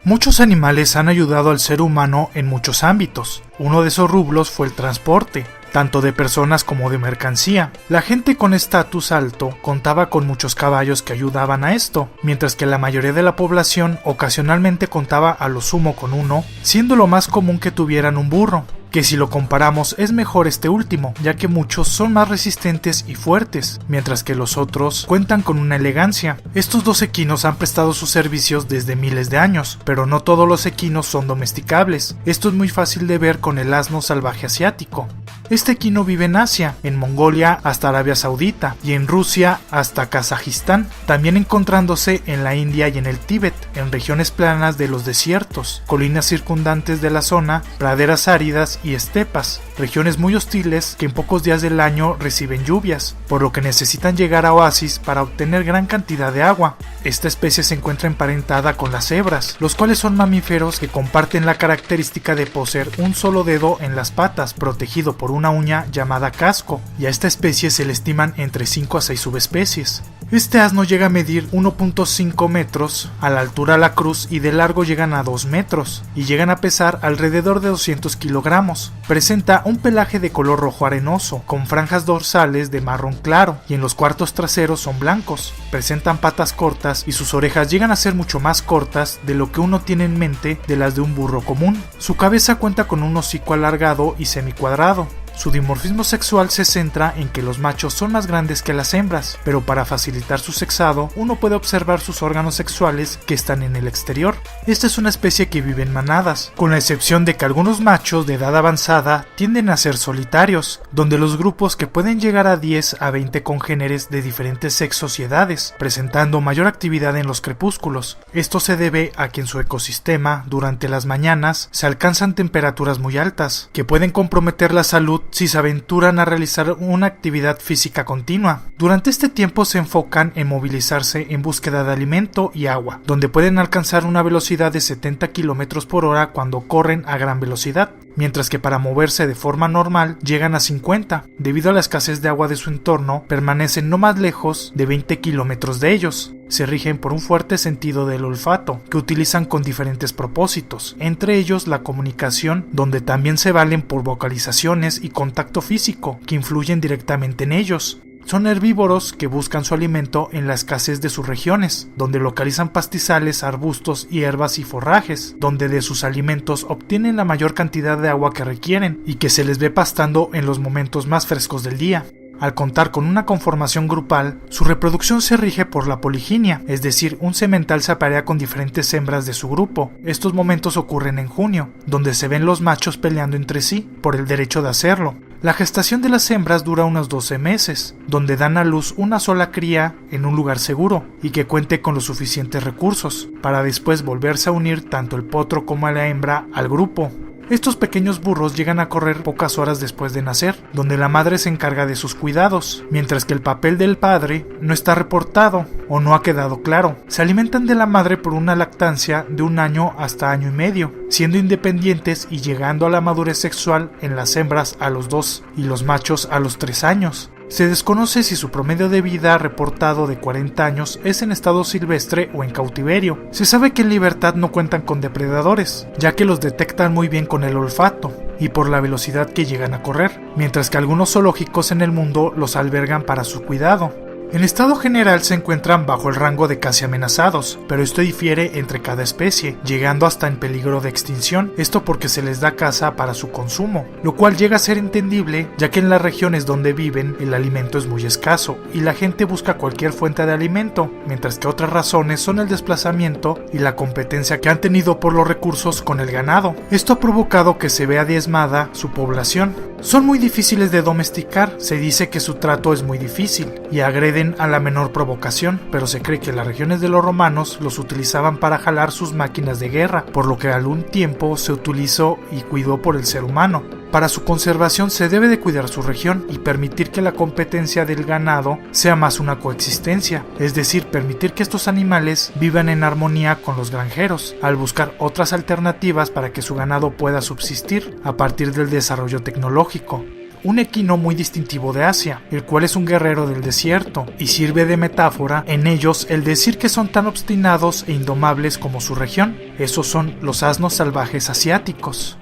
Muchos animales han ayudado al ser humano en muchos ámbitos. Uno de esos rubros fue el transporte, tanto de personas como de mercancía. La gente con estatus alto contaba con muchos caballos que ayudaban a esto, mientras que la mayoría de la población ocasionalmente contaba a lo sumo con uno, siendo lo más común que tuvieran un burro, que si lo comparamos es mejor este último, ya que muchos son más resistentes y fuertes, mientras que los otros cuentan con una elegancia. Estos dos equinos han prestado sus servicios desde miles de años, pero no todos los equinos son domesticables. Esto es muy fácil de ver con el asno salvaje asiático. Este equino vive en Asia, en Mongolia hasta Arabia Saudita y en Rusia hasta Kazajistán, también encontrándose en la India y en el Tíbet, en regiones planas de los desiertos, colinas circundantes de la zona, praderas áridas y estepas, regiones muy hostiles que en pocos días del año reciben lluvias, por lo que necesitan llegar a oasis para obtener gran cantidad de agua. Esta especie se encuentra emparentada con las cebras, los cuales son mamíferos que comparten la característica de poseer un solo dedo en las patas, protegido por una uña llamada casco, y a esta especie se le estiman entre 5 a 6 subespecies. Este asno llega a medir 1.5 metros, a la altura de la cruz y de largo llegan a 2 metros, y llegan a pesar alrededor de 200 kilogramos. Presenta un pelaje de color rojo arenoso, con franjas dorsales de marrón claro, y en los cuartos traseros son blancos. Presentan patas cortas y sus orejas llegan a ser mucho más cortas de lo que uno tiene en mente de las de un burro común. Su cabeza cuenta con un hocico alargado y semicuadrado. Su dimorfismo sexual se centra en que los machos son más grandes que las hembras, pero para facilitar su sexado, uno puede observar sus órganos sexuales que están en el exterior. Esta es una especie que vive en manadas, con la excepción de que algunos machos de edad avanzada tienden a ser solitarios, donde los grupos que pueden llegar a 10 a 20 congéneres de diferentes sexos y edades, presentando mayor actividad en los crepúsculos. Esto se debe a que en su ecosistema, durante las mañanas, se alcanzan temperaturas muy altas, que pueden comprometer la salud si se aventuran a realizar una actividad física continua. Durante este tiempo se enfocan en movilizarse en búsqueda de alimento y agua, donde pueden alcanzar una velocidad de 70 km por hora cuando corren a gran velocidad, mientras que para moverse de forma normal llegan a 50. Debido a la escasez de agua de su entorno, permanecen no más lejos de 20 kilómetros de ellos. Se rigen por un fuerte sentido del olfato, que utilizan con diferentes propósitos, entre ellos la comunicación, donde también se valen por vocalizaciones y contacto físico, que influyen directamente en ellos. Son herbívoros que buscan su alimento en la escasez de sus regiones, donde localizan pastizales, arbustos, hierbas y forrajes, donde de sus alimentos obtienen la mayor cantidad de agua que requieren y que se les ve pastando en los momentos más frescos del día. Al contar con una conformación grupal, su reproducción se rige por la poliginia, es decir, un semental se aparea con diferentes hembras de su grupo. Estos momentos ocurren en junio, donde se ven los machos peleando entre sí por el derecho de hacerlo. La gestación de las hembras dura unos 12 meses, donde dan a luz una sola cría en un lugar seguro y que cuente con los suficientes recursos, para después volverse a unir tanto el potro como la hembra al grupo. Estos pequeños burros llegan a correr pocas horas después de nacer, donde la madre se encarga de sus cuidados, mientras que el papel del padre no está reportado o no ha quedado claro. Se alimentan de la madre por una lactancia de 1 año hasta 1 año y medio, siendo independientes y llegando a la madurez sexual en las hembras a los 2 y los machos a los 3 años. Se desconoce si su promedio de vida reportado de 40 años es en estado silvestre o en cautiverio. Se sabe que en libertad no cuentan con depredadores, ya que los detectan muy bien con el olfato y por la velocidad que llegan a correr, mientras que algunos zoológicos en el mundo los albergan para su cuidado. En estado general se encuentran bajo el rango de casi amenazados, pero esto difiere entre cada especie, llegando hasta en peligro de extinción, esto porque se les da caza para su consumo, lo cual llega a ser entendible ya que en las regiones donde viven el alimento es muy escaso y la gente busca cualquier fuente de alimento, mientras que otras razones son el desplazamiento y la competencia que han tenido por los recursos con el ganado. Esto ha provocado que se vea diezmada su población. Son muy difíciles de domesticar, se dice que su trato es muy difícil y agreden a la menor provocación, pero se cree que las regiones de los romanos los utilizaban para jalar sus máquinas de guerra, por lo que algún tiempo se utilizó y cuidó por el ser humano. Para su conservación se debe de cuidar su región y permitir que la competencia del ganado sea más una coexistencia, es decir, permitir que estos animales vivan en armonía con los granjeros, al buscar otras alternativas para que su ganado pueda subsistir a partir del desarrollo tecnológico. un equino muy distintivo de Asia, el cual es un guerrero del desierto, y sirve de metáfora en ellos el decir que son tan obstinados e indomables como su región. Esos son los asnos salvajes asiáticos.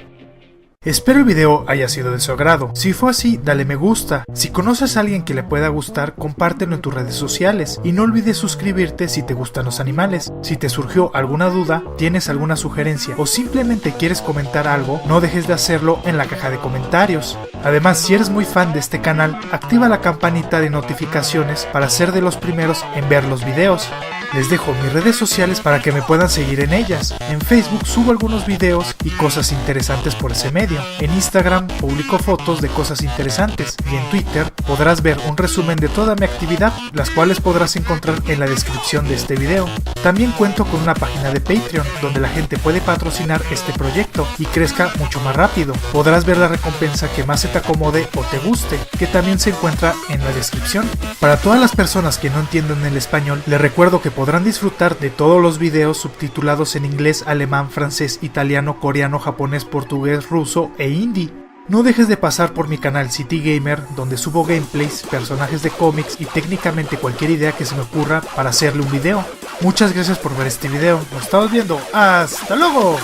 Espero el video haya sido de su agrado. Si fue así, dale me gusta. Si conoces a alguien que le pueda gustar, compártelo en tus redes sociales. Y no olvides suscribirte si te gustan los animales. Si te surgió alguna duda, tienes alguna sugerencia o simplemente quieres comentar algo, no dejes de hacerlo en la caja de comentarios. Además, si eres muy fan de este canal, activa la campanita de notificaciones para ser de los primeros en ver los videos. Les dejo mis redes sociales para que me puedan seguir en ellas. En Facebook subo algunos videos y cosas interesantes por ese medio. En Instagram publico fotos de cosas interesantes y en Twitter podrás ver un resumen de toda mi actividad, las cuales podrás encontrar en la descripción de este video. También cuento con una página de Patreon donde la gente puede patrocinar este proyecto y crezca mucho más rápido. Podrás ver la recompensa que más se te acomode o te guste, que también se encuentra en la descripción. Para todas las personas que no entienden el español, les recuerdo que podrán disfrutar de todos los videos subtitulados en inglés, alemán, francés, italiano, coreano, japonés, portugués, ruso e hindi. No dejes de pasar por mi canal City Gamer, donde subo gameplays, personajes de cómics y técnicamente cualquier idea que se me ocurra para hacerle un video. Muchas gracias por ver este video, nos estamos viendo, ¡hasta luego!